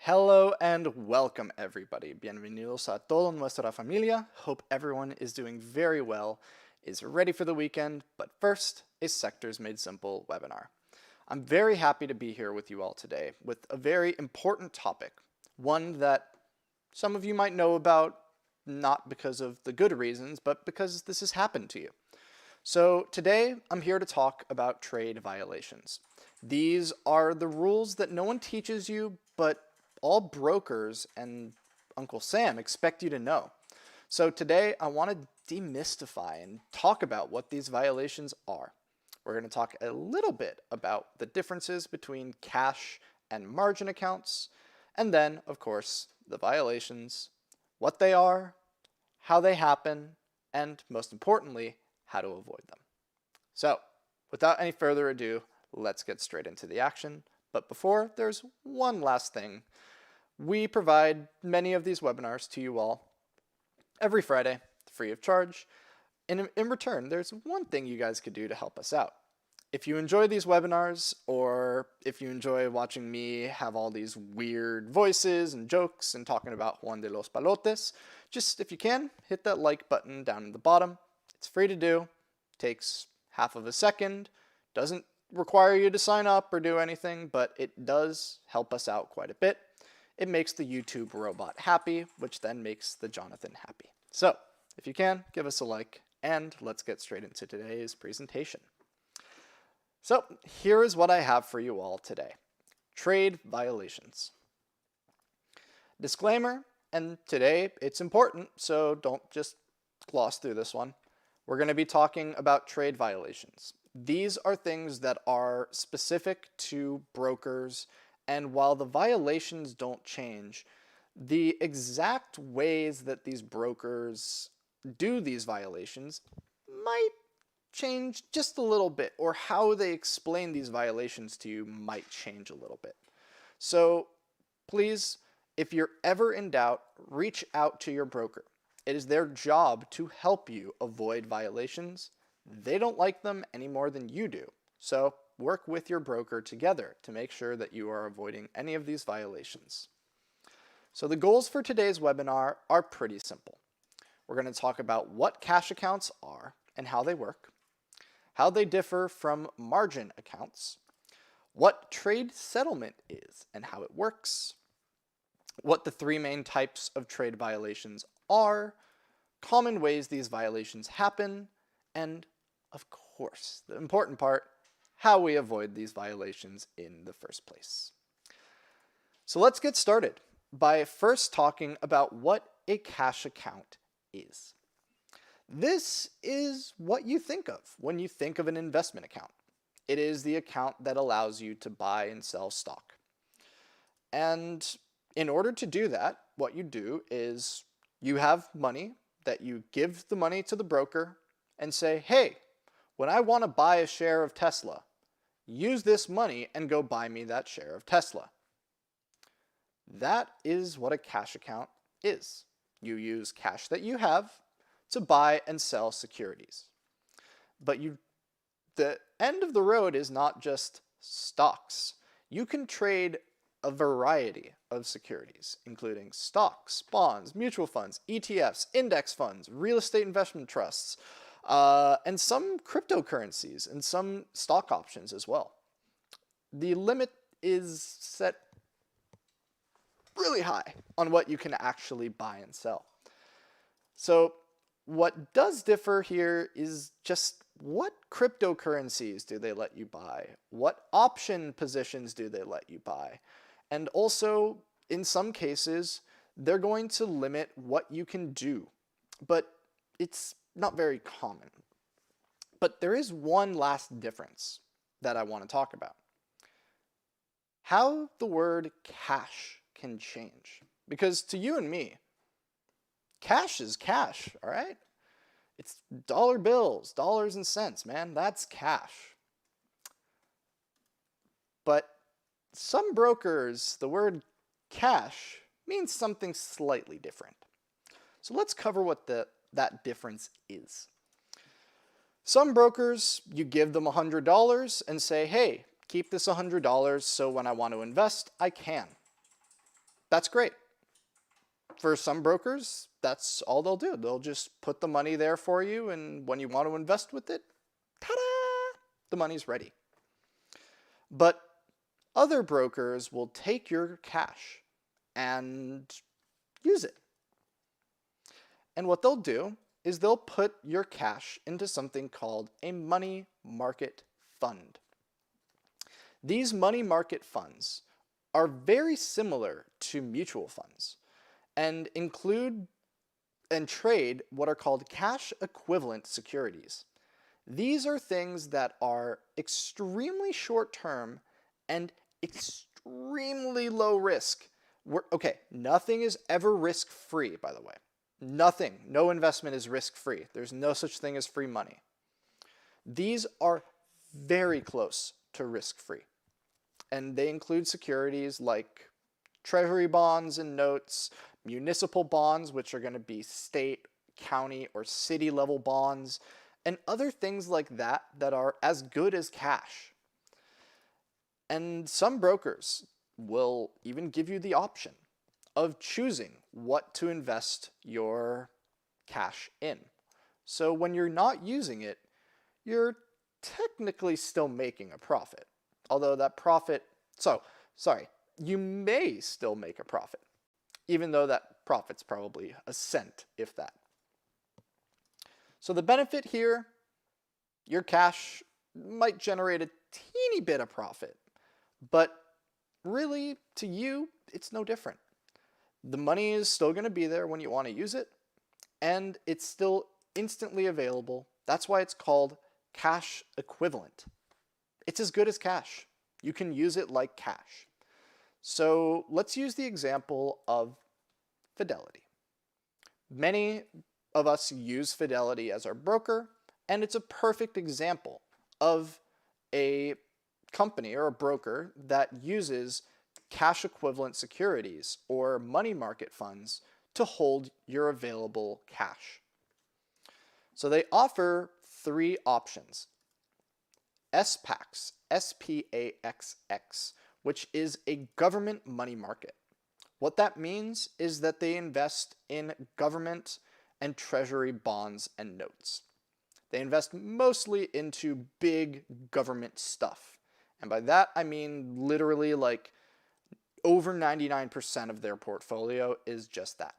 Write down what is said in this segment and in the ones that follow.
Hello and welcome everybody. Bienvenidos a toda nuestra familia. Hope everyone is doing very well, is ready for the weekend, but first, a Sectors Made Simple webinar. I'm very happy to be here with you all today with a very important topic, one that some of you might know about, not because of the good reasons, but because this has happened to you. So today, I'm here to talk about trade violations. These are the rules that no one teaches you, but all brokers and Uncle Sam expect you to know. So today I want to demystify and talk about what these violations are. We're going to talk a little bit about the differences between cash and margin accounts, and then, of course, the violations, what they are, how they happen, and most importantly, how to avoid them. So, without any further ado, let's get straight into the action. But before, there's one last thing. We provide many of these webinars to you all every Friday, free of charge. And in return, there's one thing you guys could do to help us out. If you enjoy these webinars, or if you enjoy watching me have all these weird voices and jokes and talking about Juan de los Palotes, just if you can, hit that like button down at the bottom. It's free to do, takes half of a second, doesn't require you to sign up or do anything, but it does help us out quite a bit. It makes the YouTube robot happy, which then makes the Jonathan happy. So, if you can, give us a like, and let's get straight into today's presentation. So, here is what I have for you all today. Trade violations. Disclaimer, and today it's important, so don't just gloss through this one. We're going to be talking about trade violations. These are things that are specific to brokers, and while the violations don't change, the exact ways that these brokers do these violations might change just a little bit, or how they explain these violations to you might change a little bit. So please, if you're ever in doubt, reach out to your broker. It is their job to help you avoid violations. They don't like them any more than you do. So work with your broker together to make sure that you are avoiding any of these violations. So the goals for today's webinar are pretty simple. We're going to talk about what cash accounts are and how they work, how they differ from margin accounts, what trade settlement is and how it works, what the three main types of trade violations are, common ways these violations happen, and of course, the important part, how we avoid these violations in the first place. So let's get started by first talking about what a cash account is. This is what you think of when you think of an investment account. It is the account that allows you to buy and sell stock. And in order to do that, what you do is you have money that you give the money to the broker and say, hey, when I want to buy a share of Tesla, use this money and go buy me that share of Tesla. That is what a cash account is. You use cash that you have to buy and sell securities. But the end of the road is not just stocks. You can trade a variety of securities, including stocks, bonds, mutual funds, ETFs, index funds, real estate investment trusts, and some cryptocurrencies and some stock options as well. The limit is set really high on what you can actually buy and sell. So what does differ here is just what cryptocurrencies do they let you buy? What option positions do they let you buy? And also, in some cases, they're going to limit what you can do, but it's not very common. But there is one last difference that I want to talk about. How the word cash can change. Because to you and me, cash is cash, all right? It's dollar bills, dollars and cents, man. That's cash. But some brokers, the word cash means something slightly different. So let's cover what that difference is. Some brokers, you give them $100 and say, hey, keep this $100 so when I want to invest, I can. That's great. For some brokers, that's all they'll do. They'll just put the money there for you, and when you want to invest with it, ta-da, the money's ready. But other brokers will take your cash and use it. And what they'll do is they'll put your cash into something called a money market fund. These money market funds are very similar to mutual funds and include and trade what are called cash equivalent securities. These are things that are extremely short term and extremely low risk. Okay, nothing is ever risk free, by the way. Nothing, no investment is risk free. There's no such thing as free money. These are very close to risk free. And they include securities like treasury bonds and notes, municipal bonds, which are going to be state, county, or city level bonds, and other things like that that are as good as cash. And some brokers will even give you the option of choosing what to invest your cash in. So when you're not using it, you're technically still making a profit. Although that profit, you may still make a profit, even though that profit's probably a cent, if that. So the benefit here, your cash might generate a teeny bit of profit, but really, to you, it's no different. The money is still going to be there when you want to use it, and it's still instantly available. That's why it's called cash equivalent. It's as good as cash. You can use it like cash. So let's use the example of Fidelity. Many of us use Fidelity as our broker, and it's a perfect example of a company or a broker that uses cash equivalent securities or money market funds to hold your available cash. So they offer three options. SPAX, SPAXX, which is a government money market. What that means is that they invest in government and treasury bonds and notes. They invest mostly into big government stuff. And by that, I mean literally like over 99% of their portfolio is just that.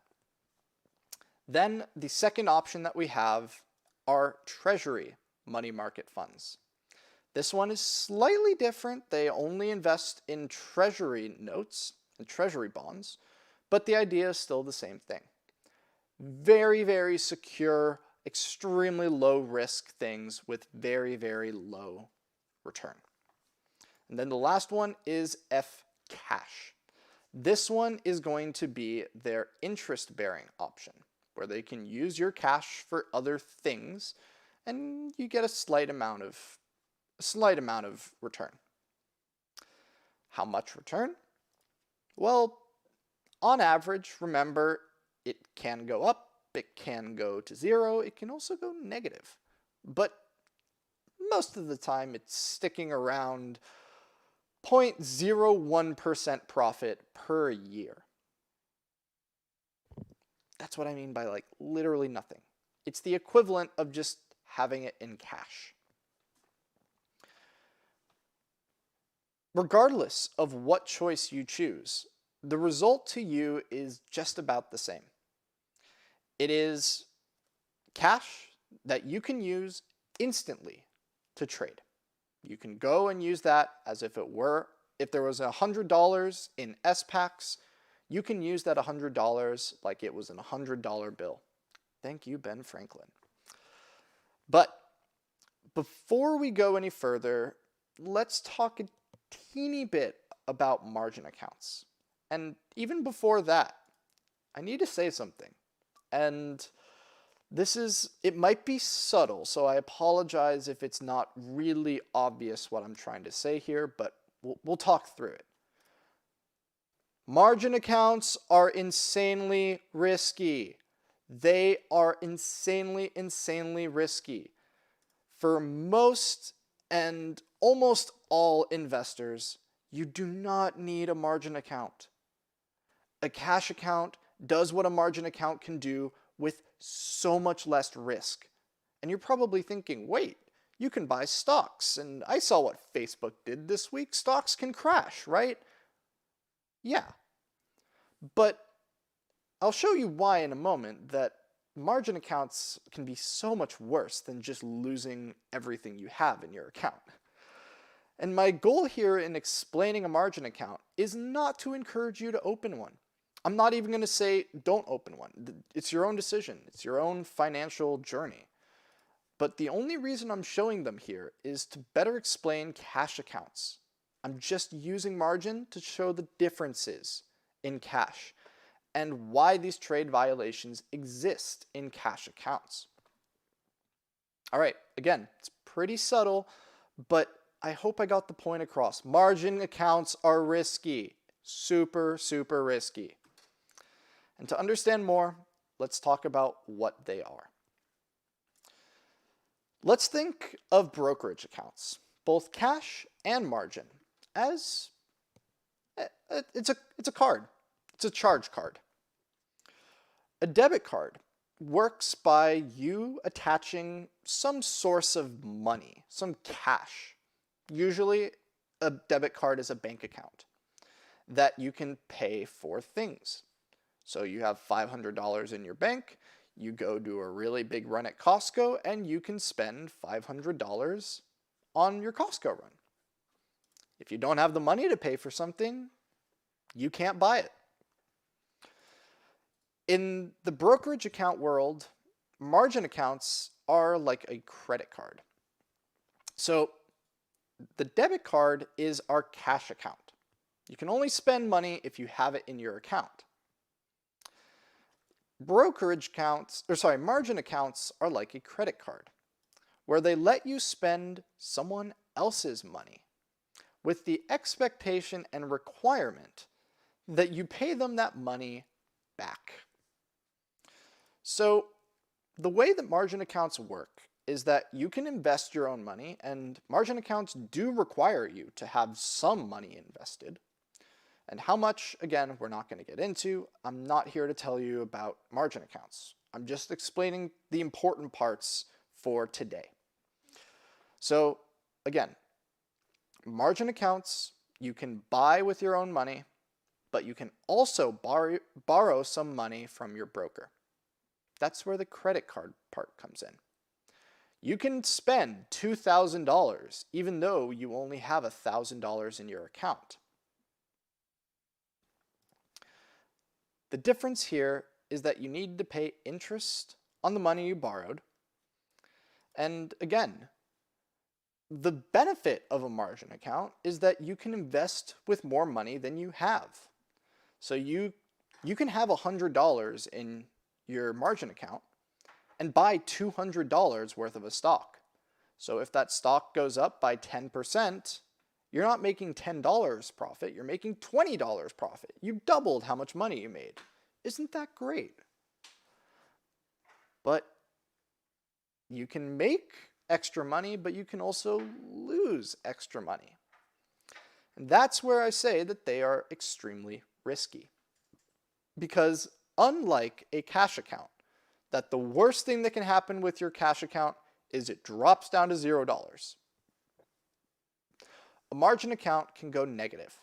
Then the second option that we have are treasury money market funds. This one is slightly different. They only invest in treasury notes and treasury bonds, but the idea is still the same thing. Very, very secure, extremely low risk things with very, very low return. And then the last one is Fcash. This one is going to be their interest-bearing option, where they can use your cash for other things, and you get a slight amount of return. How much return? Well, on average, remember, it can go up, it can go to zero, it can also go negative. But most of the time, it's sticking around 0.01% profit per year. That's what I mean by like literally nothing. It's the equivalent of just having it in cash. Regardless of what choice you choose, the result to you is just about the same. It is cash that you can use instantly to trade. You can go and use that as if there was $100 in SPACs, you can use that $100 like it was a $100 bill. Thank you, Ben Franklin. But before we go any further, let's talk a teeny bit about margin accounts. And even before that, I need to say something. And it might be subtle, so I apologize if it's not really obvious what I'm trying to say here, but we'll talk through it. Margin accounts are insanely risky. They are insanely, insanely risky. For most and almost all investors, you do not need a margin account. A cash account does what a margin account can do with so much less risk. And you're probably thinking, wait, you can buy stocks, and I saw what Facebook did this week. Stocks can crash, right? Yeah, but I'll show you why in a moment that margin accounts can be so much worse than just losing everything you have in your account. And my goal here in explaining a margin account is not to encourage you to open one. I'm not even going to say don't open one. It's your own decision. It's your own financial journey. But the only reason I'm showing them here is to better explain cash accounts. I'm just using margin to show the differences in cash and why these trade violations exist in cash accounts. All right, again, it's pretty subtle, but I hope I got the point across. Margin accounts are risky, super, super risky. And to understand more, let's talk about what they are. Let's think of brokerage accounts, both cash and margin, as it's a card. It's a charge card. A debit card works by you attaching some source of money, some cash. Usually a debit card is a bank account that you can pay for things. So you have $500 in your bank, you go do a really big run at Costco, and you can spend $500 on your Costco run. If you don't have the money to pay for something, you can't buy it. In the brokerage account world, margin accounts are like a credit card. So the debit card is our cash account. You can only spend money if you have it in your account. Margin accounts are like a credit card, where they let you spend someone else's money with the expectation and requirement that you pay them that money back. So the way that margin accounts work is that you can invest your own money, and margin accounts do require you to have some money invested. And how much, again, we're not going to get into. I'm not here to tell you about margin accounts. I'm just explaining the important parts for today. So again, margin accounts, you can buy with your own money, but you can also borrow some money from your broker. That's where the credit card part comes in. You can spend $2,000 even though you only have $1,000 in your account. The difference here is that you need to pay interest on the money you borrowed. And again, the benefit of a margin account is that you can invest with more money than you have. So you can have $100 in your margin account and buy $200 worth of a stock. So if that stock goes up by 10%, you're not making $10 profit, you're making $20 profit. You doubled how much money you made. Isn't that great? But you can make extra money, but you can also lose extra money. And that's where I say that they are extremely risky. Because unlike a cash account, that the worst thing that can happen with your cash account is it drops down to $0. A margin account can go negative.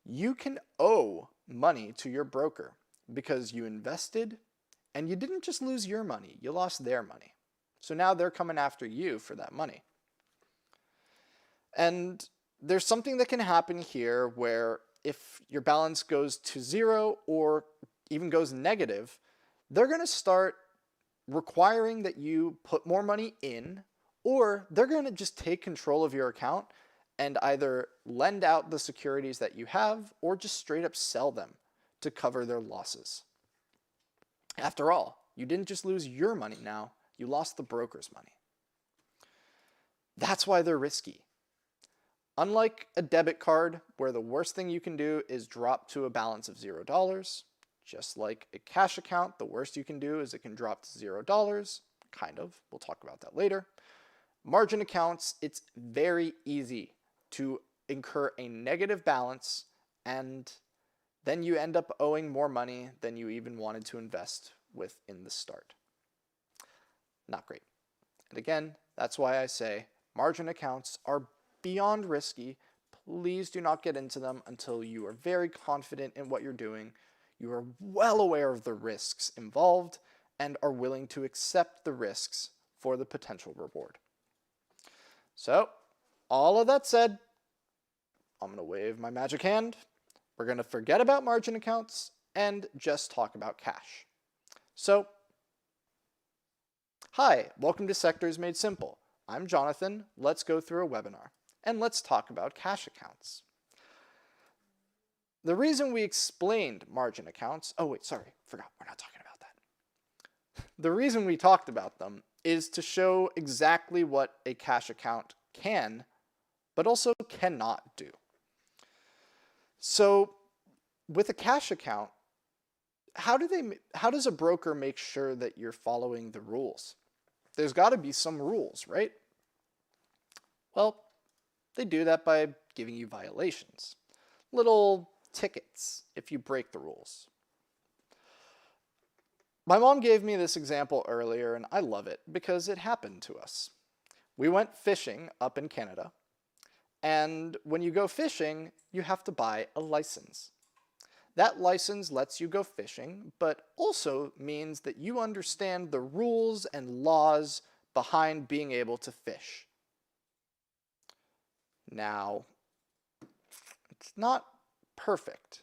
You can owe money to your broker because you invested and you didn't just lose your money, you lost their money. So now they're coming after you for that money. And there's something that can happen here where if your balance goes to zero or even goes negative, they're going to start requiring that you put more money in, or they're going to just take control of your account and either lend out the securities that you have or just straight up sell them to cover their losses. After all, you didn't just lose your money now, you lost the broker's money. That's why they're risky. Unlike a debit card, where the worst thing you can do is drop to a balance of $0, just like a cash account, the worst you can do is it can drop to $0, kind of. We'll talk about that later. Margin accounts, it's very easy to incur a negative balance, and then you end up owing more money than you even wanted to invest with in the start. Not great. And again, that's why I say margin accounts are beyond risky. Please do not get into them until you are very confident in what you're doing, you are well aware of the risks involved, and are willing to accept the risks for the potential reward. So, all of that said, I'm going to wave my magic hand. We're going to forget about margin accounts and just talk about cash. So, hi, welcome to Sectors Made Simple. I'm Jonathan. Let's go through a webinar, and let's talk about cash accounts. The reason we explained margin accounts, oh wait, sorry, forgot, we're not talking about that. The reason we talked about them is to show exactly what a cash account can, but also cannot do. So with a cash account, how does a broker make sure that you're following the rules? There's got to be some rules, right? Well, they do that by giving you violations. Little tickets if you break the rules. My mom gave me this example earlier, and I love it because it happened to us. We went fishing up in Canada, and when you go fishing, you have to buy a license. That license lets you go fishing, but also means that you understand the rules and laws behind being able to fish. Now, it's not perfect.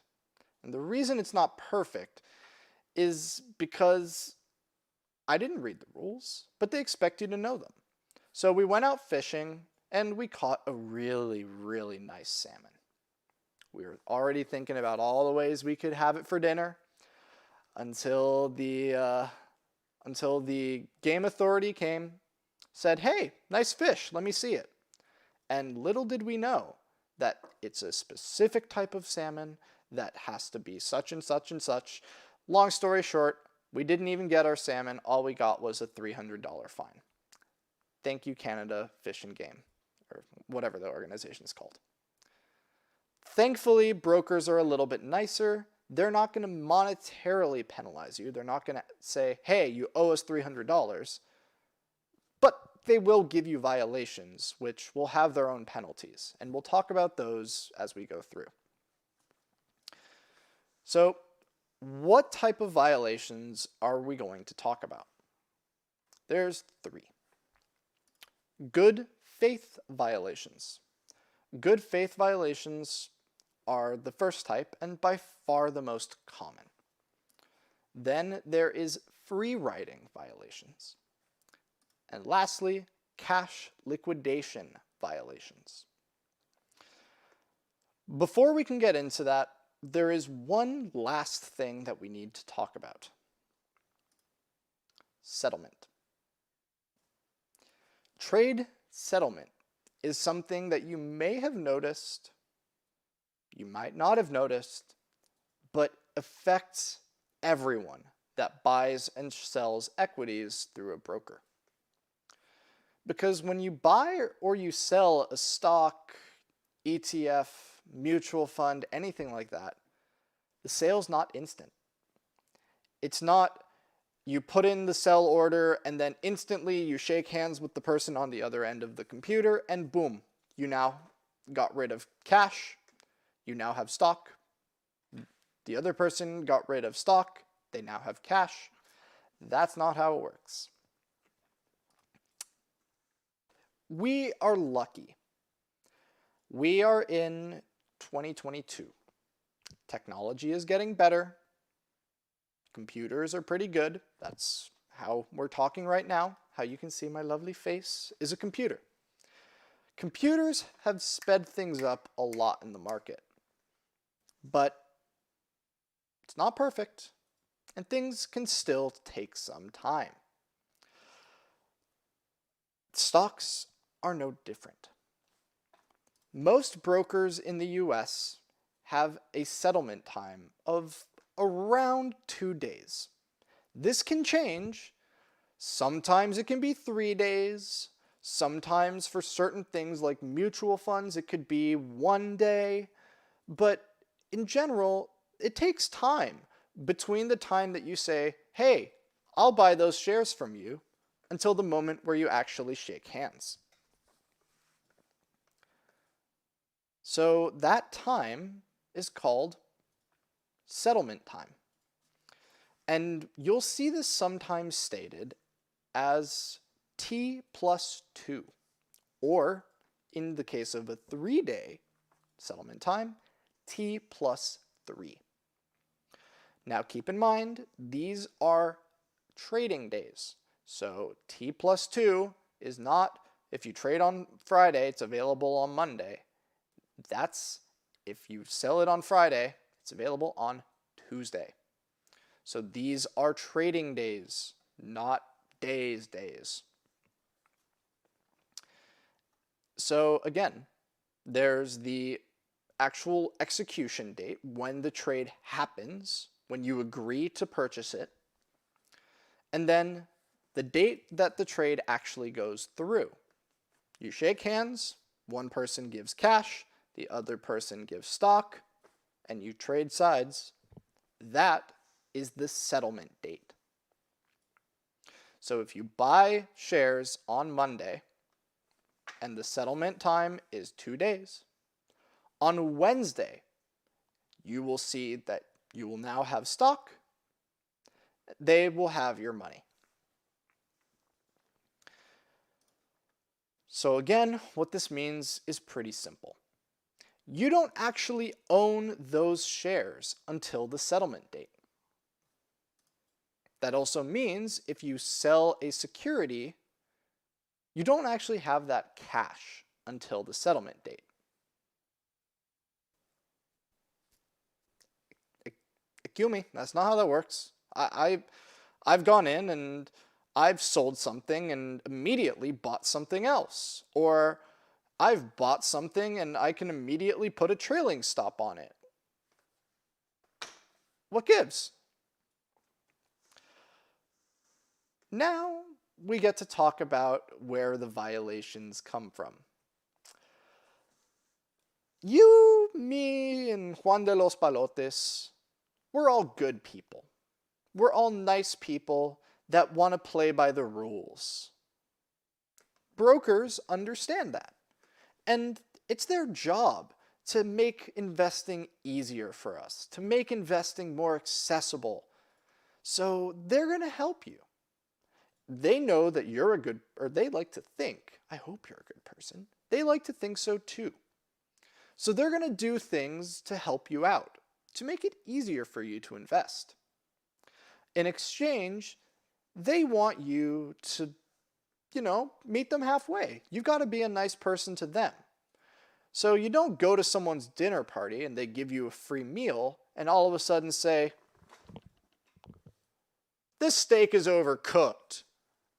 And the reason it's not perfect is because I didn't read the rules, but they expect you to know them. So we went out fishing and we caught a really, really nice salmon. We were already thinking about all the ways we could have it for dinner until the game authority came, said, "Hey, nice fish, let me see it." And little did we know that it's a specific type of salmon that has to be such and such and such. Long story short, we didn't even get our salmon. All we got was a $300 fine. Thank you, Canada Fish and Game, or whatever the organization is called. Thankfully, brokers are a little bit nicer. They're not going to monetarily penalize you. They're not going to say, hey, you owe us $300. But they will give you violations, which will have their own penalties. And we'll talk about those as we go through. So, what type of violations are we going to talk about? There's 3. Good faith violations. Good faith violations are the first type and by far the most common. Then there is free-riding violations. And lastly, cash liquidation violations. Before we can get into that, there is one last thing that we need to talk about. Settlement. Trade settlement is something that you may have noticed, you might not have noticed, but affects everyone that buys and sells equities through a broker. Because when you buy or you sell a stock, ETF, mutual fund, anything like that, the sale's not instant. It's not you put in the sell order and then instantly you shake hands with the person on the other end of the computer and boom, you now got rid of cash, you now have stock. The other person got rid of stock, they now have cash. That's not how it works. We are lucky. We are in 2022. Technology is getting better. Computers are pretty good. That's how we're talking right now. How you can see my lovely face is a computer. Computers have sped things up a lot in the market. But it's not perfect, and things can still take some time. Stocks are no different. Most brokers in the US have a settlement time of around 2 days. This can change. Sometimes it can be 3 days. Sometimes for certain things like mutual funds, it could be 1 day. But in general, it takes time between the time that you say, hey, I'll buy those shares from you, until the moment where you actually shake hands. So that time is called settlement time. And you'll see this sometimes stated as T plus 2, or in the case of a 3-day settlement time, T plus 3. Now keep in mind, these are trading days. So T plus 2 is not, if you trade on Friday, it's available on Monday. That's, if you sell it on Friday, it's available on Tuesday. So these are trading days, not days. So again, there's the actual execution date, when the trade happens, when you agree to purchase it, and then the date that the trade actually goes through. You shake hands, one person gives cash, the other person gives stock, and you trade sides. That is the settlement date. So if you buy shares on Monday and the settlement time is 2 days, on Wednesday, you will see that you will now have stock. They will have your money. So again, what this means is pretty simple. You don't actually own those shares until the settlement date. That also means if you sell a security, you don't actually have that cash until the settlement date. Excuse me, that's not how that works. I've gone in and I've sold something and immediately bought something else. Or I've bought something and I can immediately put a trailing stop on it. What gives? Now we get to talk about where the violations come from. You, me, and Juan de los Palotes, we're all good people. We're all nice people that want to play by the rules. Brokers understand that. And it's their job to make investing easier for us, to make investing more accessible. So they're going to help you. They know that you're a good, or they like to think, I hope you're a good person. They like to think so too. So they're going to do things to help you out, to make it easier for you to invest. In exchange, they want you to, meet them halfway. You've got to be a nice person to them. So you don't go to someone's dinner party and they give you a free meal and all of a sudden say, this steak is overcooked.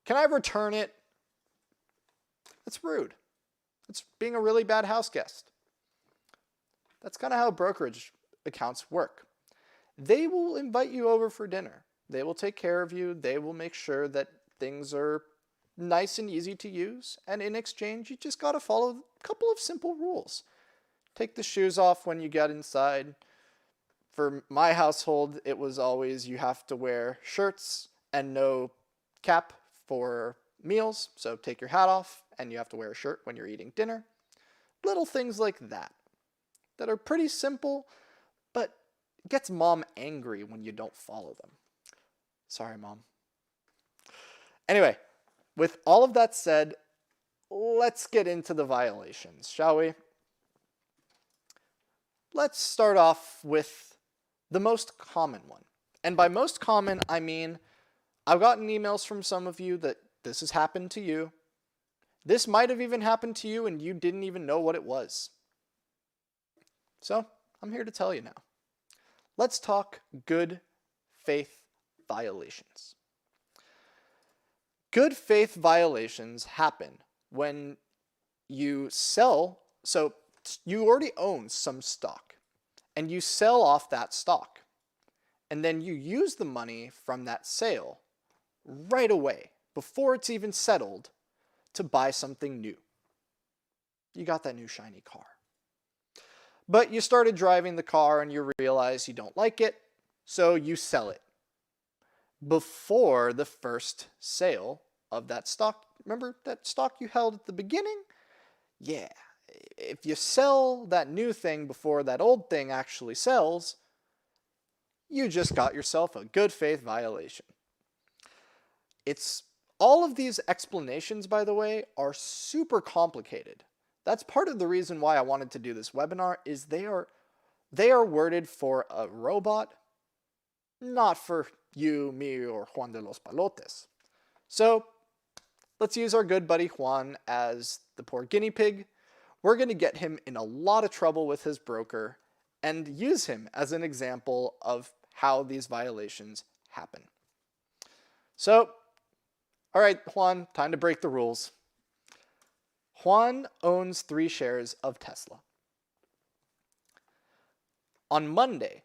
Can I return it? That's rude. It's being a really bad house guest. That's kind of how brokerage accounts work. They will invite you over for dinner. They will take care of you. They will make sure that things are nice and easy to use. And in exchange, you just got to follow a couple of simple rules. Take the shoes off when you get inside. For my household, it was always you have to wear shirts and no cap for meals. So take your hat off and you have to wear a shirt when you're eating dinner. Little things like that are pretty simple, but it gets mom angry when you don't follow them. Sorry, mom. Anyway, with all of that said, let's get into the violations, shall we? Let's start off with the most common one. And by most common, I mean, I've gotten emails from some of you that this has happened to you. This might have even happened to you and you didn't even know what it was. So, I'm here to tell you now. Let's talk good faith violations. Good faith violations happen when you sell, so you already own some stock, and you sell off that stock, and then you use the money from that sale right away, before it's even settled, to buy something new. You got that new shiny car. But you started driving the car and you realize you don't like it, so you sell it before the first sale of that stock. Remember that stock you held at the beginning? Yeah. If you sell that new thing before that old thing actually sells, you just got yourself a good faith violation. It's all of these explanations, by the way, are super complicated. That's part of the reason why I wanted to do this webinar, is they are worded for a robot, not for you, me, or Juan de los Palotes. So let's use our good buddy Juan as the poor guinea pig. We're going to get him in a lot of trouble with his broker and use him as an example of how these violations happen. So, all right, Juan, time to break the rules. Juan owns 3 shares of Tesla. On Monday,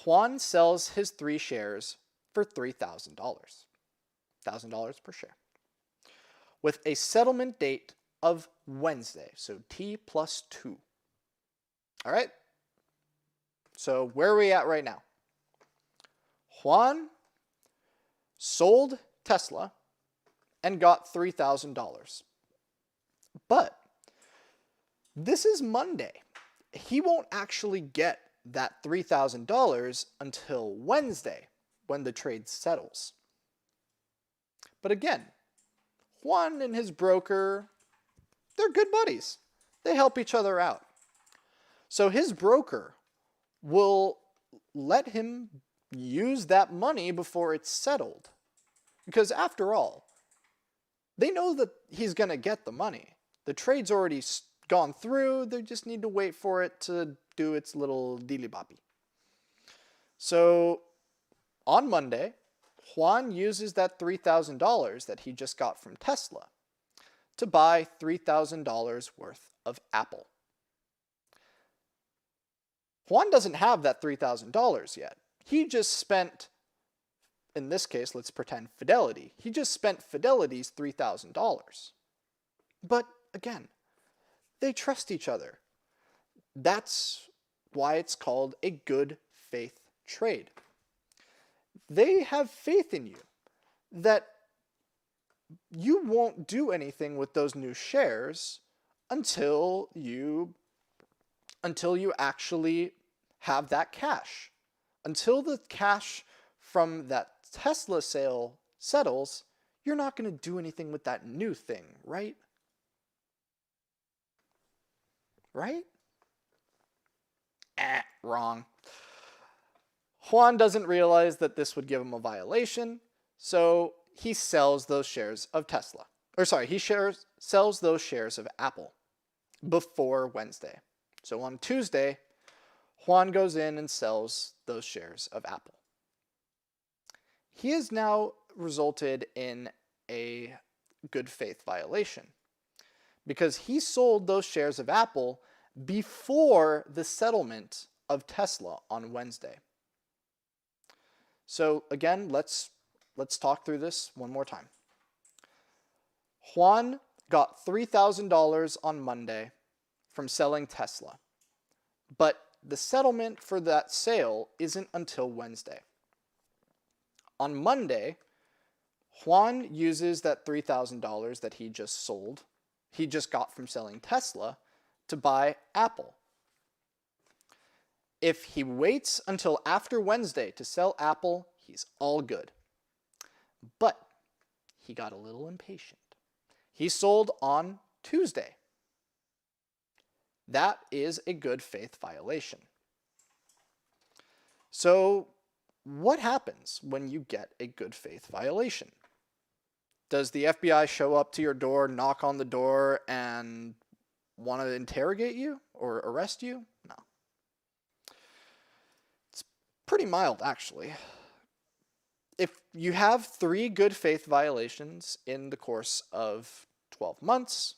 Juan sells his 3 shares for $3,000. $1,000 per share. With a settlement date of Wednesday, so T plus 2. All right? So where are we at right now? Juan sold Tesla and got $3,000. But this is Monday. He won't actually get that $3,000 until Wednesday, when the trade settles. But again, Juan and his broker, they're good buddies. They help each other out. So his broker will let him use that money before it's settled. Because after all, they know that he's going to get the money. The trade's already gone through. They just need to wait for it to do its little dilly-boppy. So on Monday, Juan uses that $3,000 that he just got from Tesla to buy $3,000 worth of Apple. Juan doesn't have that $3,000 yet. He just spent, in this case, let's pretend Fidelity. He just spent Fidelity's $3,000. But again, they trust each other. That's why it's called a good faith trade. They have faith in you that you won't do anything with those new shares until you actually have that cash. Until the cash from that Tesla sale settles, you're not going to do anything with that new thing, right? Right? Wrong. Juan doesn't realize that this would give him a violation, so he sells those shares of Tesla. He sells those shares of Apple before Wednesday. So on Tuesday, Juan goes in and sells those shares of Apple. He has now resulted in a good faith violation because he sold those shares of Apple before the settlement of Tesla on Wednesday. So again, let's talk through this one more time. Juan got $3,000 on Monday from selling Tesla, but the settlement for that sale isn't until Wednesday. On Monday, Juan uses that $3,000 that he just got from selling Tesla, to buy Apple. If he waits until after Wednesday to sell Apple, he's all good. But he got a little impatient. He sold on Tuesday. That is a good faith violation. So, what happens when you get a good faith violation? Does the FBI show up to your door, knock on the door, and want to interrogate you or arrest you? No. It's pretty mild, actually. If you have 3 good faith violations in the course of 12 months,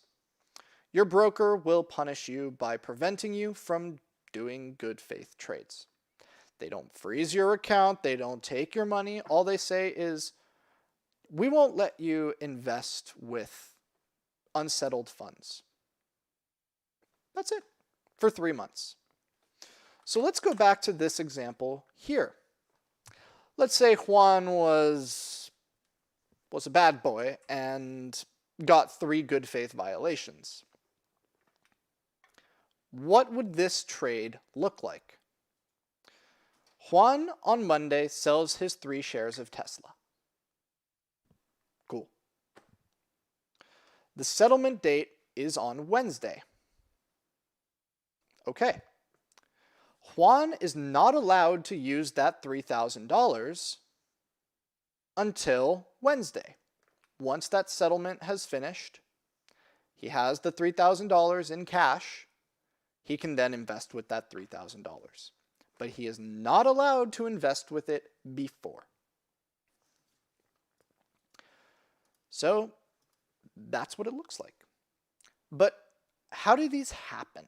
your broker will punish you by preventing you from doing good faith trades. They don't freeze your account. They don't take your money. All they say is, we won't let you invest with unsettled funds. That's it, for 3 months. So let's go back to this example here. Let's say Juan was a bad boy and got 3 good faith violations. What would this trade look like? Juan on Monday sells his 3 shares of Tesla. Cool. The settlement date is on Wednesday. Okay. Juan is not allowed to use that $3,000 until Wednesday. Once that settlement has finished, he has the $3,000 in cash. He can then invest with that $3,000. But he is not allowed to invest with it before. So that's what it looks like. But how do these happen?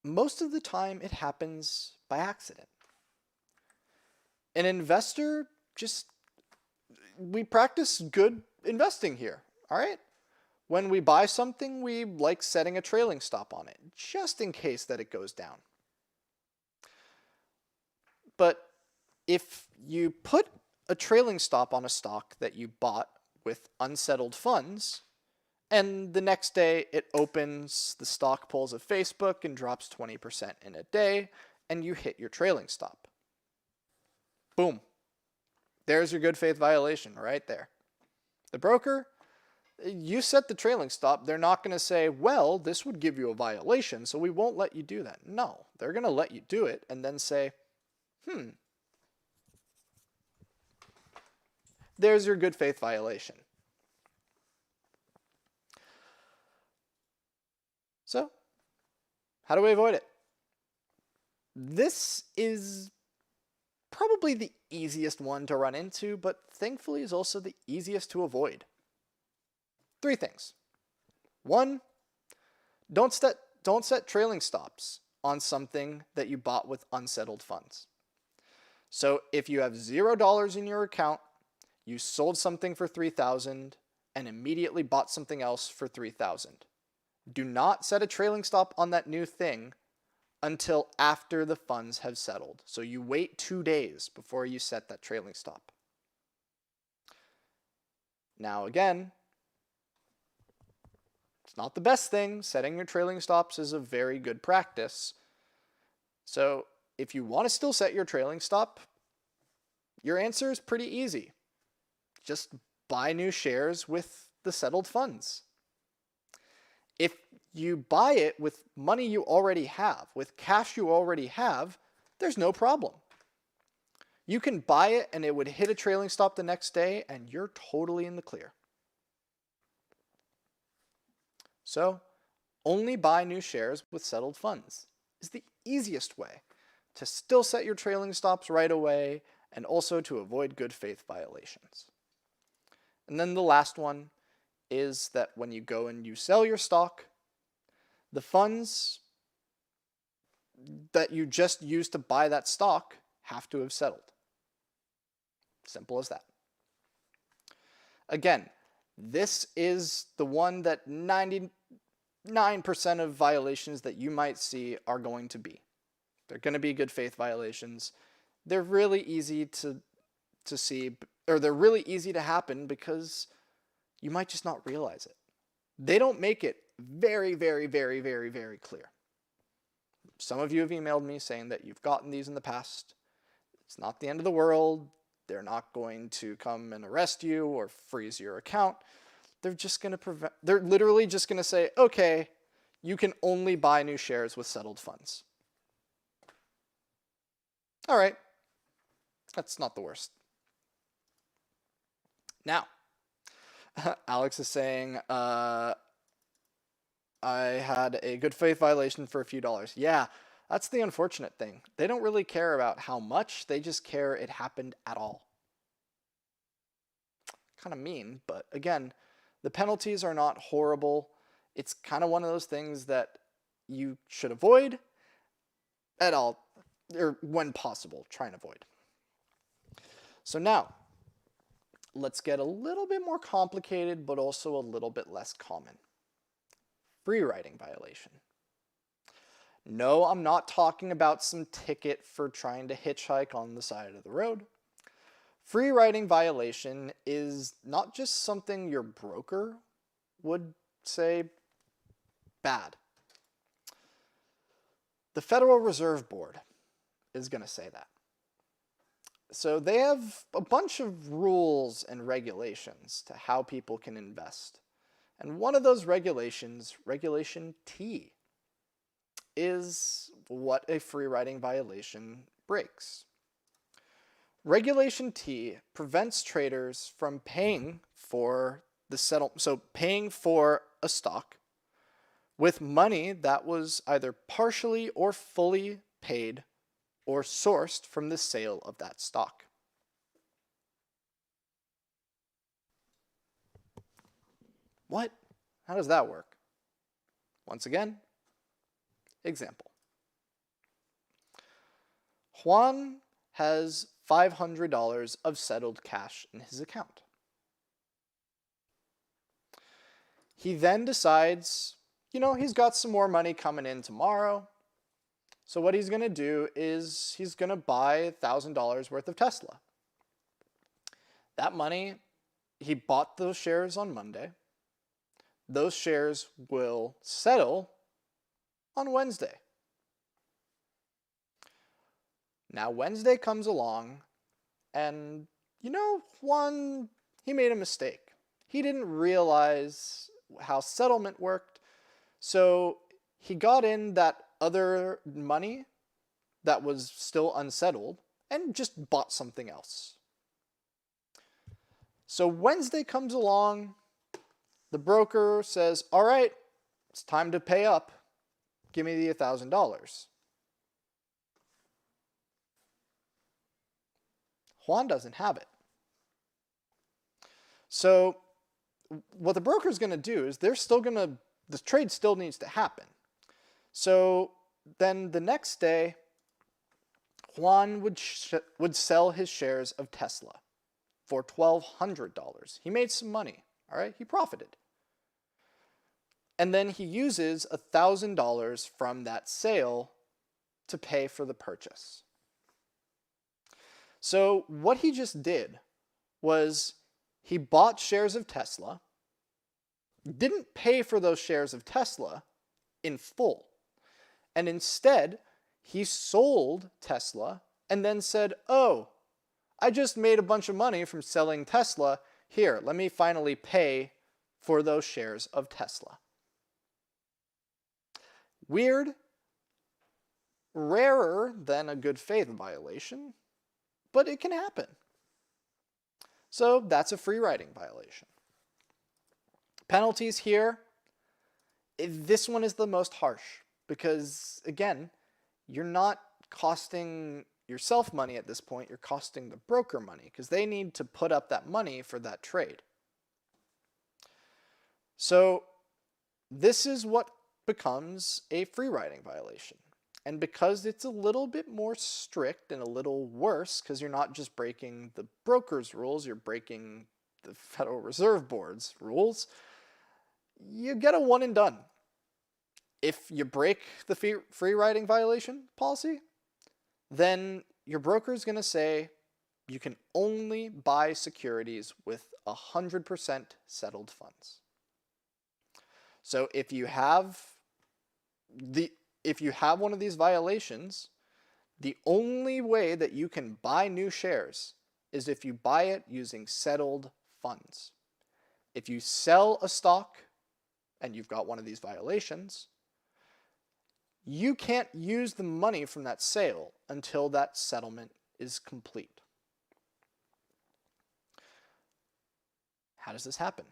Most of the time it happens by accident. An investor we practice good investing here, all right? When we buy something, we like setting a trailing stop on it, just in case that it goes down. But if you put a trailing stop on a stock that you bought with unsettled funds, and the next day it opens the stock polls of Facebook and drops 20% in a day, and you hit your trailing stop. Boom. There's your good faith violation right there. The broker, you set the trailing stop. They're not going to say, well, this would give you a violation, so we won't let you do that. No, they're going to let you do it and then say, there's your good faith violation. So, how do we avoid it? This is probably the easiest one to run into, but thankfully is also the easiest to avoid. 3 things. 1, don't set trailing stops on something that you bought with unsettled funds. So if you have $0 in your account, you sold something for $3,000 and immediately bought something else for $3,000. Do not set a trailing stop on that new thing until after the funds have settled. So you wait 2 days before you set that trailing stop. Now again, it's not the best thing. Setting your trailing stops is a very good practice. So if you want to still set your trailing stop, your answer is pretty easy. Just buy new shares with the settled funds. If you buy it with money you already have, with cash you already have, there's no problem. You can buy it and it would hit a trailing stop the next day and you're totally in the clear. So, only buy new shares with settled funds is the easiest way to still set your trailing stops right away and also to avoid good faith violations. And then the last one is that when you go and you sell your stock, the funds that you just used to buy that stock have to have settled. Simple as that. Again, this is the one that 99% of violations that you might see are going to be. They're going to be good faith violations. They're really easy to see, or they're really easy to happen because you might just not realize it. They don't make it very, very, very, very, very clear. Some of you have emailed me saying that you've gotten these in the past. It's not the end of the world. They're not going to come and arrest you or freeze your account. They're literally just going to say, okay, you can only buy new shares with settled funds. All right. That's not the worst. Now, Alex is saying, I had a good faith violation for a few dollars. Yeah, that's the unfortunate thing. They don't really care about how much, they just care it happened at all. Kind of mean, but again, the penalties are not horrible. It's kind of one of those things that you should avoid at all, or when possible, try and avoid. So now, let's get a little bit more complicated, but also a little bit less common. Freeriding violation. No, I'm not talking about some ticket for trying to hitchhike on the side of the road. Freeriding violation is not just something your broker would say bad. The Federal Reserve Board is going to say that. So they have a bunch of rules and regulations to how people can invest. And one of those regulations, Regulation T, is what a freeriding violation breaks. Regulation T prevents traders from paying for paying for a stock with money that was either partially or fully paid or sourced from the sale of that stock. What? How does that work? Once again, example. Juan has $500 of settled cash in his account. He then decides, he's got some more money coming in tomorrow. So what he's going to do is he's going to buy $1,000 worth of Tesla. That money, he bought those shares on Monday. Those shares will settle on Wednesday. Now Wednesday comes along and, Juan, he made a mistake. He didn't realize how settlement worked. So he got in that other money that was still unsettled and just bought something else. So Wednesday comes along, the broker says, all right, it's time to pay up. Give me the $1,000. Juan doesn't have it. So what the broker is going to do is the trade still needs to happen. So then the next day, Juan would sell his shares of Tesla for $1,200. He made some money, all right? He profited. And then he uses $1,000 from that sale to pay for the purchase. So what he just did was he bought shares of Tesla, didn't pay for those shares of Tesla in full, and instead he sold Tesla and then said, oh, I just made a bunch of money from selling Tesla. Here, let me finally pay for those shares of Tesla. Weird, rarer than a good faith violation, but it can happen. So that's a freeriding violation. Penalties here, this one is the most harsh because, again, you're not costing yourself money at this point, you're costing the broker money because they need to put up that money for that trade. So this is what becomes a freeriding violation. And because it's a little bit more strict and a little worse, because you're not just breaking the broker's rules, you're breaking the Federal Reserve Board's rules, you get a one and done. If you break the freeriding violation policy, then your broker is going to say you can only buy securities with 100% settled funds. So if you have one of these violations, the only way that you can buy new shares is if you buy it using settled funds. If you sell a stock and you've got one of these violations, you can't use the money from that sale until that settlement is complete. How does this happen?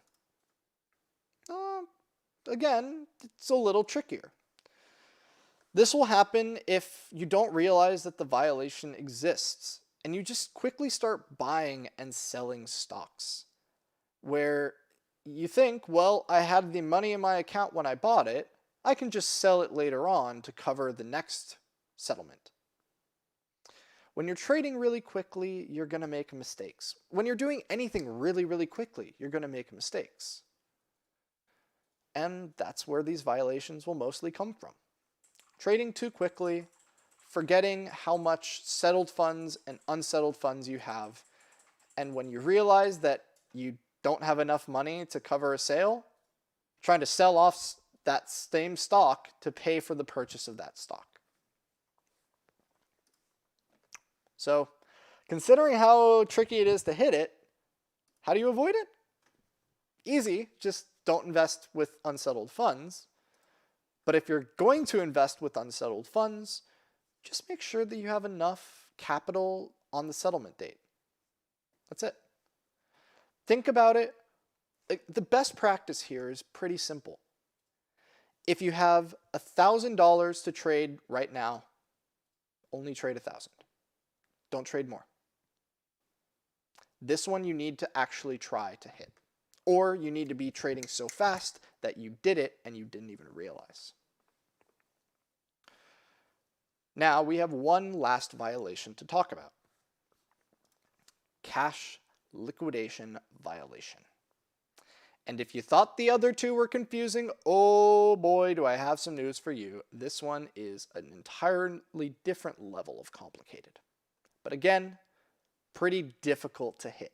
Again, it's a little trickier. This will happen if you don't realize that the violation exists and you just quickly start buying and selling stocks where you think, well, I had the money in my account when I bought it, I can just sell it later on to cover the next settlement. When you're trading really quickly, you're going to make mistakes. When you're doing anything really, really quickly, you're going to make mistakes. And that's where these violations will mostly come from. trading too quickly, forgetting how much settled funds and unsettled funds you have. And when you realize that you don't have enough money to cover a sale, trying to sell off that same stock to pay for the purchase of that stock. So, considering how tricky it is to hit it, how do you avoid it? Easy, just don't invest with unsettled funds. But if you're going to invest with unsettled funds, just make sure that you have enough capital on the settlement date. That's it. Think about it. The best practice here is pretty simple. If you have $1,000 to trade right now, only trade 1,000. Don't trade more. This one you need to actually try to hit. Or you need to be trading so fast that you did it and you didn't even realize. Now we have one last violation to talk about. Cash liquidation violation. And if you thought the other two were confusing, oh boy, do I have some news for you. This one is an entirely different level of complicated. But again, pretty difficult to hit.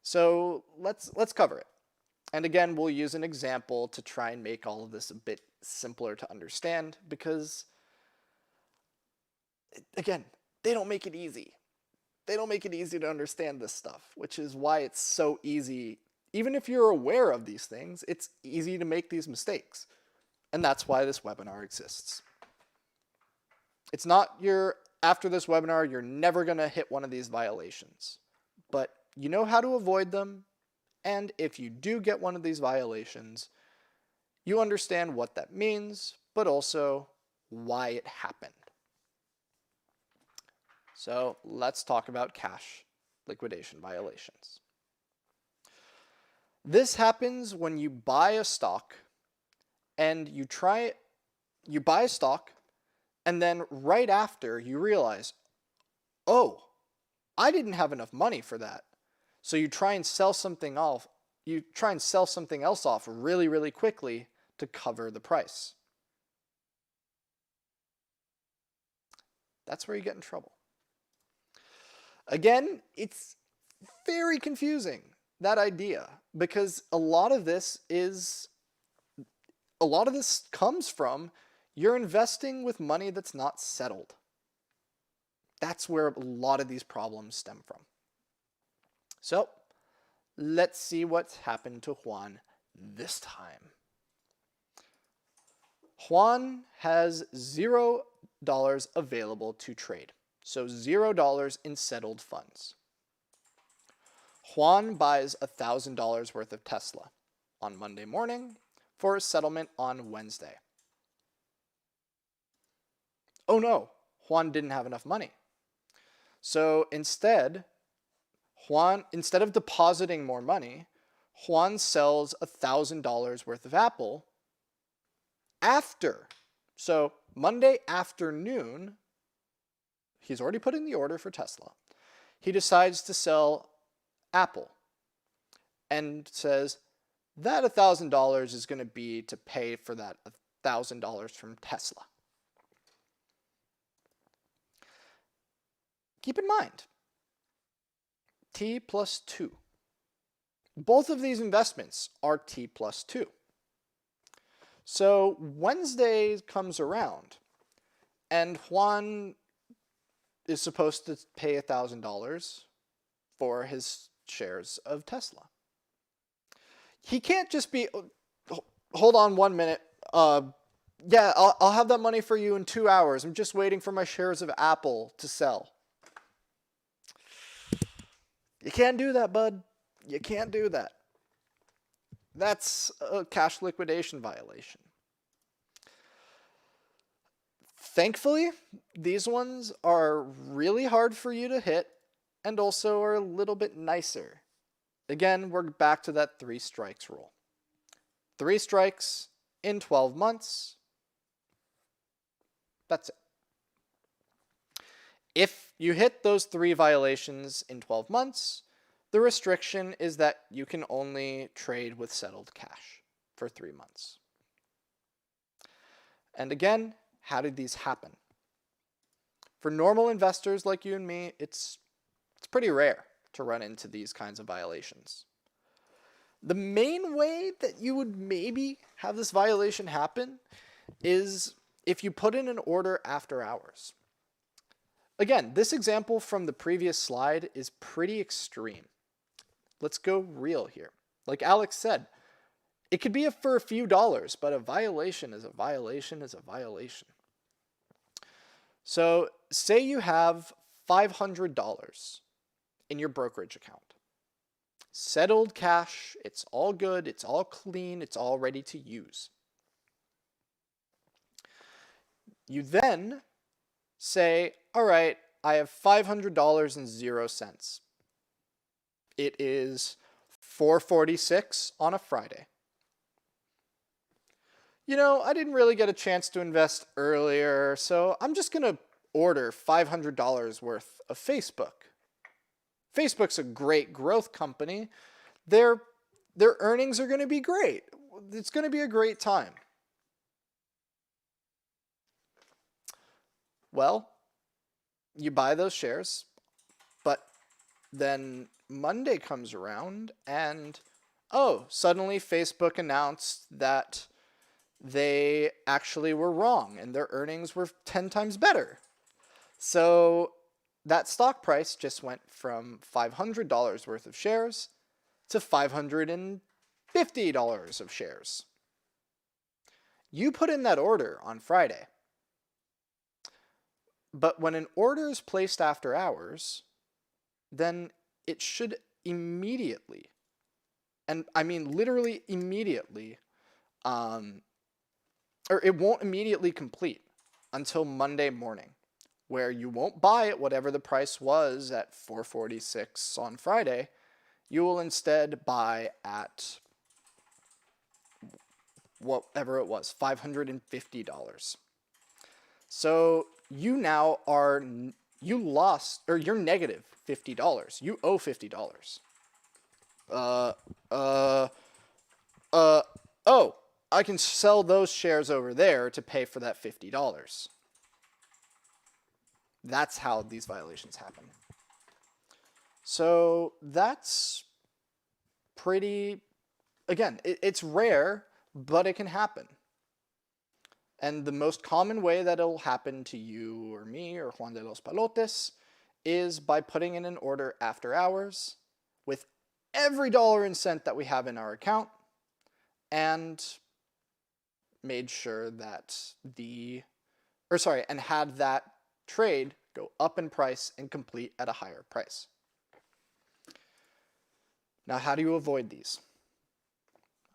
So let's cover it. And again, we'll use an example to try and make all of this a bit simpler to understand because, again, they don't make it easy. They don't make it easy to understand this stuff, which is why it's so easy. Even if you're aware of these things, it's easy to make these mistakes. And that's why this webinar exists. It's not after this webinar, you're never going to hit one of these violations. But you know how to avoid them. And if you do get one of these violations, you understand what that means, but also why it happened. So let's talk about cash liquidation violations. This happens when you buy a stock and you buy a stock and then right after you realize, oh, I didn't have enough money for that. So you try and sell something off. You try and sell something else off really, really quickly to cover the price. That's where you get in trouble. Again, it's very confusing, that idea, because a lot of this comes from you're investing with money that's not settled. That's where a lot of these problems stem from. So, let's see what's happened to Juan this time. Juan has $0 available to trade. So $0 in settled funds. Juan buys $1,000 worth of Tesla on Monday morning for a settlement on Wednesday. Oh no, Juan didn't have enough money. So instead of depositing more money, Juan sells $1,000 worth of Apple after. So Monday afternoon, he's already put in the order for Tesla. He decides to sell Apple and says that $1,000 is going to be to pay for that $1,000 from Tesla. Keep in mind, T plus 2. Both of these investments are T plus 2. So Wednesday comes around and Juan is supposed to pay $1,000 for his shares of Tesla. He can't just be, hold on 1 minute, yeah, I'll have that money for you in 2 hours. I'm just waiting for my shares of Apple to sell. You can't do that, bud. You can't do that. That's a cash liquidation violation. Thankfully, these ones are really hard for you to hit and also are a little bit nicer. Again, we're back to that 3 strikes rule. 3 strikes in 12 months. That's it. If you hit those 3 violations in 12 months, the restriction is that you can only trade with settled cash for 3 months. And again, how did these happen? For normal investors like you and me, it's pretty rare to run into these kinds of violations. The main way that you would maybe have this violation happen is if you put in an order after hours. Again, this example from the previous slide is pretty extreme. Let's go real here. Like Alex said, it could be for a few dollars, but a violation is a violation is a violation. So say you have $500 in your brokerage account. Settled cash, it's all good, it's all clean, it's all ready to use. You then say, all right, I have $500.00. It is 4:46 on a Friday. You know, I didn't really get a chance to invest earlier, so I'm just going to order $500 worth of Facebook. Facebook's a great growth company. Their earnings are going to be great. It's going to be a great time. Well, you buy those shares, but then Monday comes around and, oh, suddenly Facebook announced that they actually were wrong and their earnings were 10 times better. So that stock price just went from $500 worth of shares to $550 of shares. You put in that order on Friday. But when an order is placed after hours, then it should immediately, and I mean literally immediately, or it won't immediately complete until Monday morning, where you won't buy at whatever the price was at 4:46 on Friday. You will instead buy at whatever it was, $550. So you now are, you lost, or you're negative $50. You owe $50. Oh, I can sell those shares over there to pay for that $50. That's how these violations happen. So that's pretty, again, it's rare, but it can happen. And the most common way that it'll happen to you or me or Juan de los Palotes is by putting in an order after hours with every dollar and cent that we have in our account and made sure that and had that trade go up in price and complete at a higher price. Now, how do you avoid these?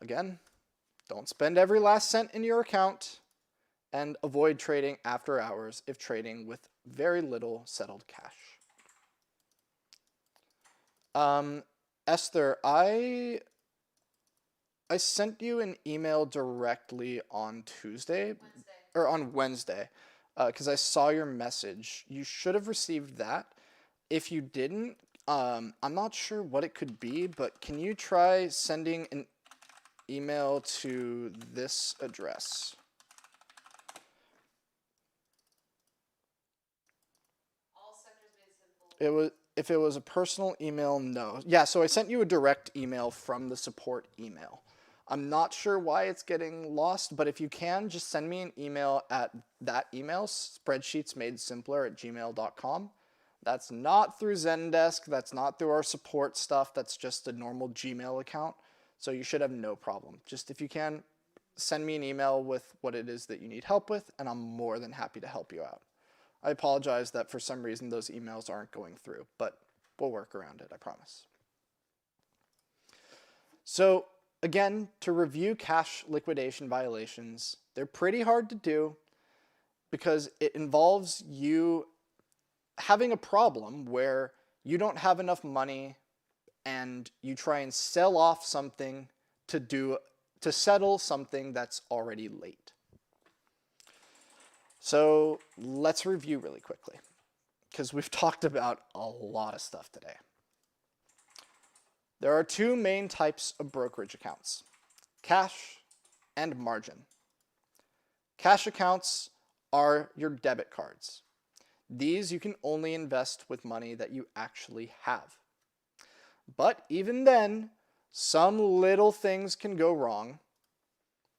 Again, don't spend every last cent in your account and avoid trading after hours if trading with very little settled cash. Esther, I sent you an email directly on Wednesday, because I saw your message. You should have received that. If you didn't, I'm not sure what it could be, but can you try sending an email to this address? If it was a personal email, no. Yeah, so I sent you a direct email from the support email. I'm not sure why it's getting lost, but if you can, just send me an email at that email, spreadsheetsmadesimpler@gmail.com. That's not through Zendesk. That's not through our support stuff. That's just a normal Gmail account. So you should have no problem. Just if you can, send me an email with what it is that you need help with, and I'm more than happy to help you out. I apologize that for some reason those emails aren't going through, but we'll work around it, I promise. So again, to review cash liquidation violations, they're pretty hard to do because it involves you having a problem where you don't have enough money and you try and sell off something to settle something that's already late. So let's review really quickly, because we've talked about a lot of stuff today. There are two main types of brokerage accounts, cash and margin. Cash accounts are your debit cards. These you can only invest with money that you actually have. But even then, some little things can go wrong.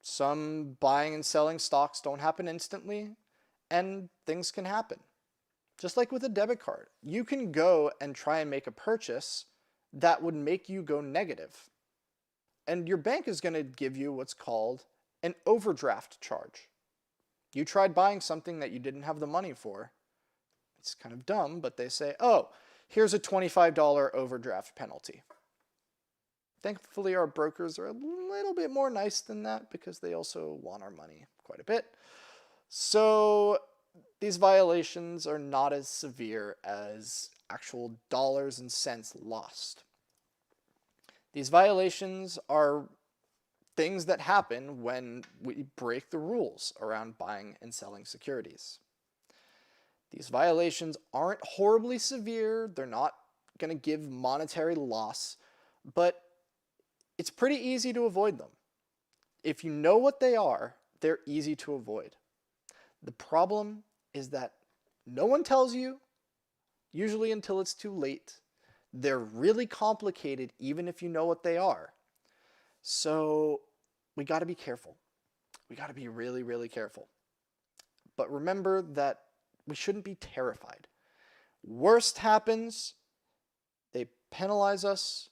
Some buying and selling stocks don't happen instantly, and things can happen. Just like with a debit card, you can go and try and make a purchase that would make you go negative. And your bank is going to give you what's called an overdraft charge. You tried buying something that you didn't have the money for. It's kind of dumb, but they say, oh, here's a $25 overdraft penalty. Thankfully, our brokers are a little bit more nice than that because they also want our money quite a bit. So these violations are not as severe as actual dollars and cents lost. These violations are things that happen when we break the rules around buying and selling securities. These violations aren't horribly severe. They're not going to give monetary loss, but it's pretty easy to avoid them. If you know what they are, they're easy to avoid. The problem is that no one tells you, usually until it's too late. They're really complicated even if you know what they are. So we got to be careful. We got to be really, really careful. But remember that we shouldn't be terrified. Worst happens, they penalize us,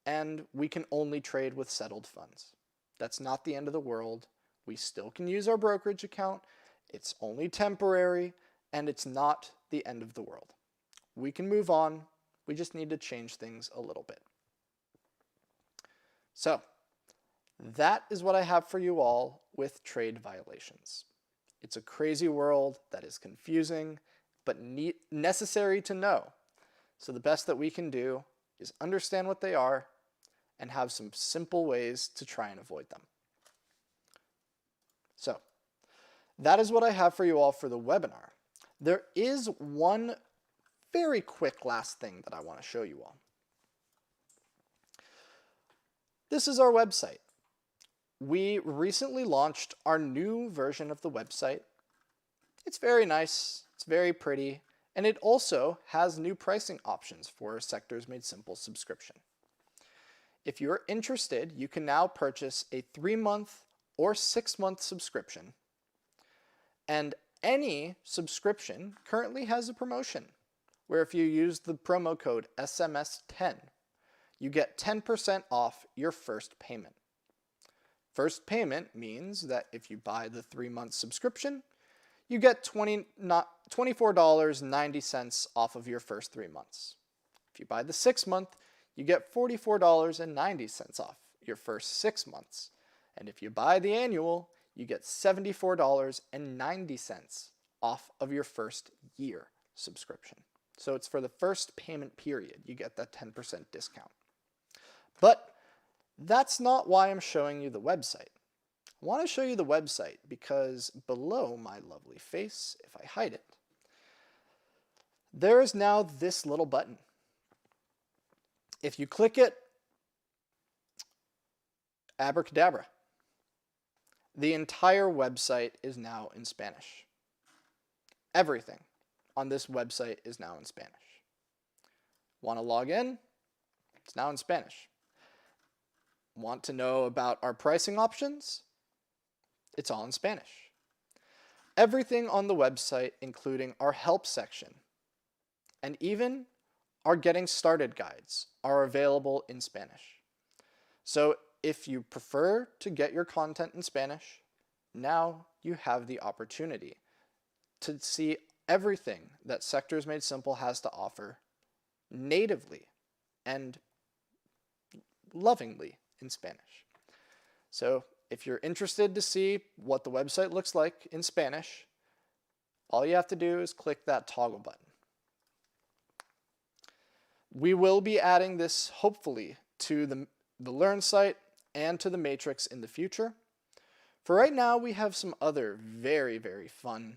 and we can only trade with settled funds. That's not the end of the world. We still can use our brokerage account. It's only temporary, and it's not the end of the world. We can move on. We just need to change things a little bit. So, that is what I have for you all with trade violations. It's a crazy world that is confusing, but necessary to know. So the best that we can do is understand what they are and have some simple ways to try and avoid them. So, that is what I have for you all for the webinar. There is one very quick last thing that I want to show you all. This is our website. We recently launched our new version of the website. It's very nice, it's very pretty, and it also has new pricing options for a Sectors Made Simple subscription. If you're interested, you can now purchase a 3-month or 6-month subscription. And any subscription currently has a promotion where if you use the promo code SMS10, you get 10% off your first payment. First payment means that if you buy the 3-month subscription, you get $24.90 off of your first 3 months. If you buy the 6-month, you get $44.90 off your first 6 months. And if you buy the annual, you get $74.90 off of your first year subscription. So it's for the first payment period, you get that 10% discount. But that's not why I'm showing you the website. I want to show you the website because below my lovely face, if I hide it, there is now this little button. If you click it, abracadabra. The entire website is now in Spanish. Everything on this website is now in Spanish. Want to log in? It's now in Spanish. Want to know about our pricing options? It's all in Spanish. Everything on the website, including our help section, and even our getting started guides, are available in Spanish. So if you prefer to get your content in Spanish, now you have the opportunity to see everything that Sectors Made Simple has to offer natively and lovingly in Spanish. So if you're interested to see what the website looks like in Spanish, all you have to do is click that toggle button. We will be adding this, hopefully, to the Learn site and to the Matrix in the future. For right now, we have some other very, very fun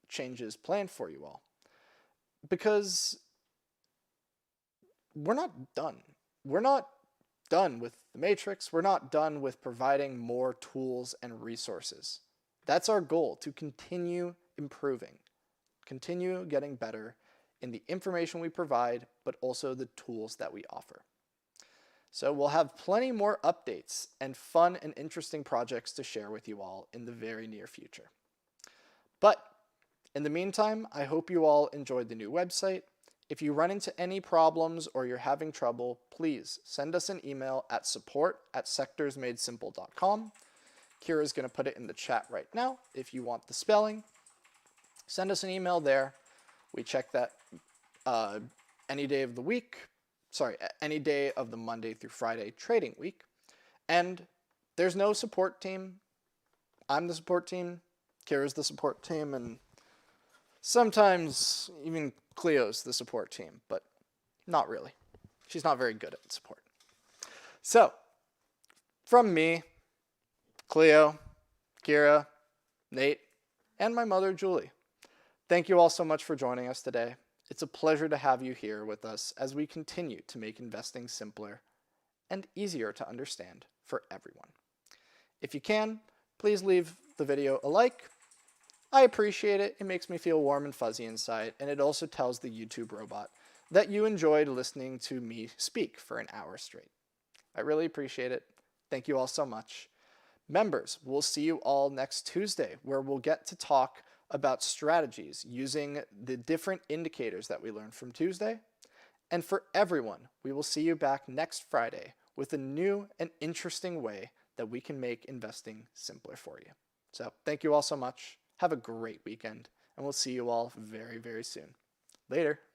changes planned for you all. Because we're not done. We're not done with the Matrix. We're not done with providing more tools and resources. That's our goal, to continue improving, continue getting better in the information we provide, but also the tools that we offer. So we'll have plenty more updates and fun and interesting projects to share with you all in the very near future. But in the meantime, I hope you all enjoyed the new website. If you run into any problems or you're having trouble, please send us an email at support@sectorsmadesimple.com. Kira's going to put it in the chat right now if you want the spelling. Send us an email there. We check that any day of the week. Any day of the Monday through Friday trading week. And there's no support team. I'm the support team. Kira's the support team. And sometimes even Cleo's the support team, but not really. She's not very good at support. So, from me, Cleo, Kira, Nate, and my mother, Julie, thank you all so much for joining us today. It's a pleasure to have you here with us as we continue to make investing simpler and easier to understand for everyone. If you can, please leave the video a like. I appreciate it. It makes me feel warm and fuzzy inside, and it also tells the YouTube robot that you enjoyed listening to me speak for an hour straight. I really appreciate it. Thank you all so much. Members, we'll see you all next Tuesday, where we'll get to talk about strategies using the different indicators that we learned from Tuesday. And for everyone, we will see you back next Friday with a new and interesting way that we can make investing simpler for you. So thank you all so much. Have a great weekend, and we'll see you all very, very soon. Later.